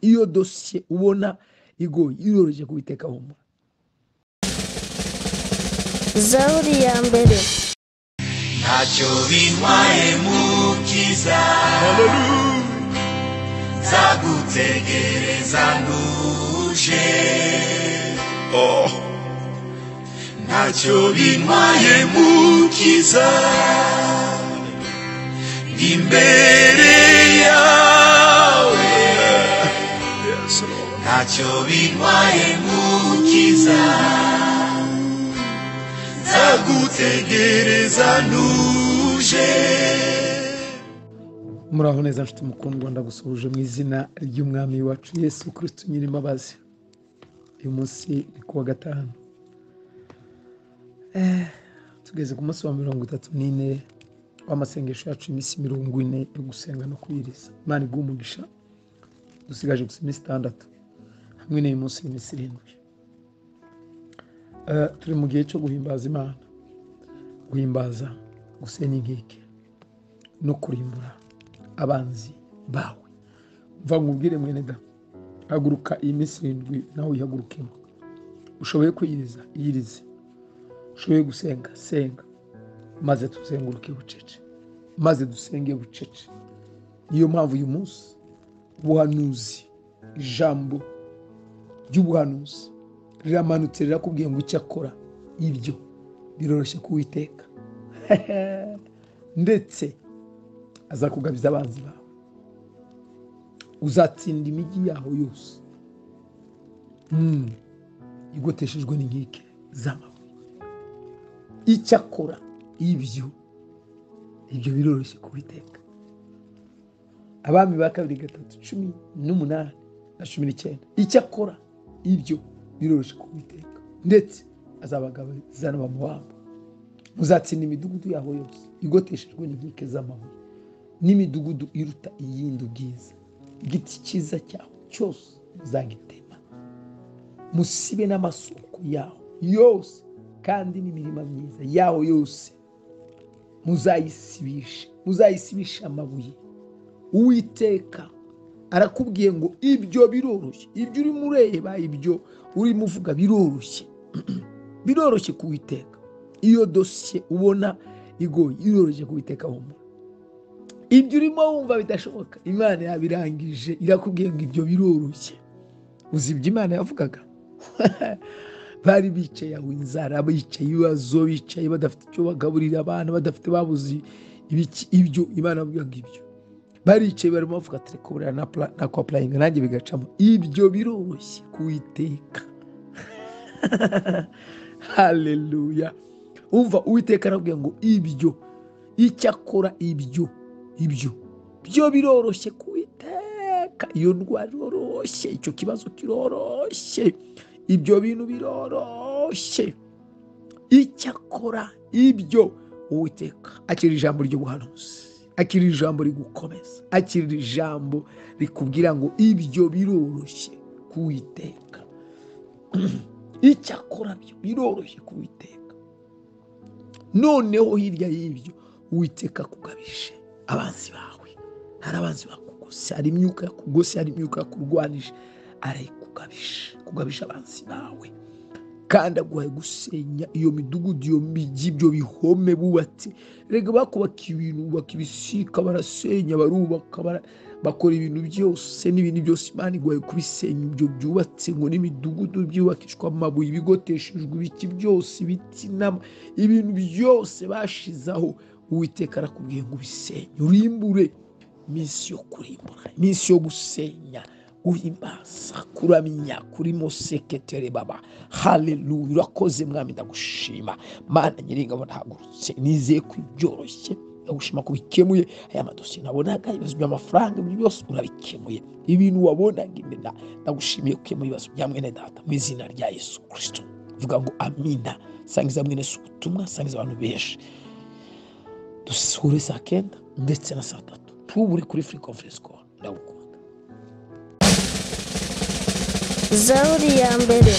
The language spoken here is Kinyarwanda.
iyo dosiye ubona igoye iroroshye kubiteka humura. Zaburi ya mbere. Ntacyo bintwaye mukiza, nzagutegereza ntuje. Ntacyo bintwaye mukiza, imbere yawe. Ntacyo bintwaye mukiza, nzagutegereza ntuje. Muraho neza nshuti mukundwa, ndagusuhuje mu izina ry'umwami wacu Yesu Kristo nyir'imbabazi. Uyu munsi ni kuwa gatanu, tugeze ku munsi wa 34 w'amasengesho yacu, iminsi 40 yo gusenga no kwiriza. Imana iguhe umugisha. Dusigaje gusa iminsi 6 hamwe n'uyu munsi iminsi 7. Turi mu gihe cyo guhimbaza Imana, guhimbaza, gusenya inkike no kurimbura abanzi bawe. Mva nkubwire mwene da, haguruka iyi minsi 7 nawe uyihagurukemo. Ushoboye kwiyiriza, iyirize. Ushoboye gusenga, senga, maze tuzenguruke bucece, maze dusenge bucece. Niyo mpamvu uyu munsi ubuhanuzi, ijambo ry'ubuhanuzi riramanutse rirakubwiye ngo icyo akora ibyo biroroshye kuwiteka ndetse azakugabiza abanzi bawe. Uzatsinda imijyi yaho yose igoteshejwe n'inkike z'amabuye. Icyo akora ibyo biroroshye kuwiteka. Abami ba 2:3:18 na 19. Icyo akora ibyo biroroshye kuwiteka ndetse azabagabiza n'abamuhamba. Muzatsinda imidugudu yaho yose igoteshejwe n'inkike z'amabuye, n'imidugudu iruta iyindi ubwiza. Igiti cyiza cyaho cyose muzagitema, musibe n'amasoko yaho yose, kandi n'imirima myiza yaho yose muzayisibisha amabuye. Uwiteka arakubwiye ngo ibyo biroroshye. Ibyo uri mureba, ibyo uri muvuga biroroshye biroroshye kuwiteka. Iyo dosiye ubona igoye iroroshye kuwiteka humura. Ibyo urimo wumva bidashoboka, Imana yabirangije, irakubwiye ngo ibyo biroroshye. Uzi ibyo Imana yavugaga? Bari bicaye aho inzara, bicaye ibibazo, bicaye badafite icyo bagaburira abana, badafite babuzi ibyo Imana yavuga ngo ibyo baricaye barimo bavuga ati reka burira na kwa playing nanjye bigacamo. Ibyo biroroshye kuwiteka. Haleluya. Umva, Uwiteka arabwiye ngo ibyo icyo akora ibyo byo biroroshye kuwiteka. Iyo ndwara iroroshye, icyo kibazo kiroroshye, ibyo bintu biroroshye. Icyo akora ibyo. Uwiteka akira ijambo ry'ubuhanuzi, akira ijambo rigukomeza, akira ijambo rikubwira ngo ibyo biroroshye kuwiteka. Icyo akora byo biroroshye kuwiteka. Noneho hirya y'ibyo Uwiteka kugabishe abanzi bawe. Hari abanzi bakugose, hari imyuka yakugose, hari imyuka yakurwanije, kugabisha abanzi bawe. Kandi aguhaye gusenya iyo midugudu, iyo migi, ibyo bihome bubatse. Rega bakubakiye ibintu, bubaka ibisika, barasenya, barubaka, bakora ibintu byose, n'ibintu byose Imana iguhaye kubisenya. Ibyo byubatse ngo n'imidugudu byubakishwa amabuye, ibigoteshejwe ibiki byose, ibiti ibintu byose bashizaho, Uwiteka arakubwiye ngo ubisenye, urimbure. Iminsi yo kurimbura, iminsi yo gusenya, uhimbaza, kuramya, kurimo seketere baba. Haleluya. Urakoze mwami, ndagushima. Mana nyiringabo, ntagurutse nizeye ko ibyoroshye. Ndagushima ko bikemuye aya madosiye nabonaga, ibibazo by'amafaranga byose urabikemuye. Ibintu wabonaga imbere, ndagushimiye ko ukemuye ibibazo bya mwene data mu izina rya Yesu Kristo. Vuga ngo amina. Sangiza mwene se ubutumwa, sangiza abantu benshi. Dusure saa 9 ndetse na saa 3 tuburi kuri free conference call. Ndagukunda. Zaburi ya mbere.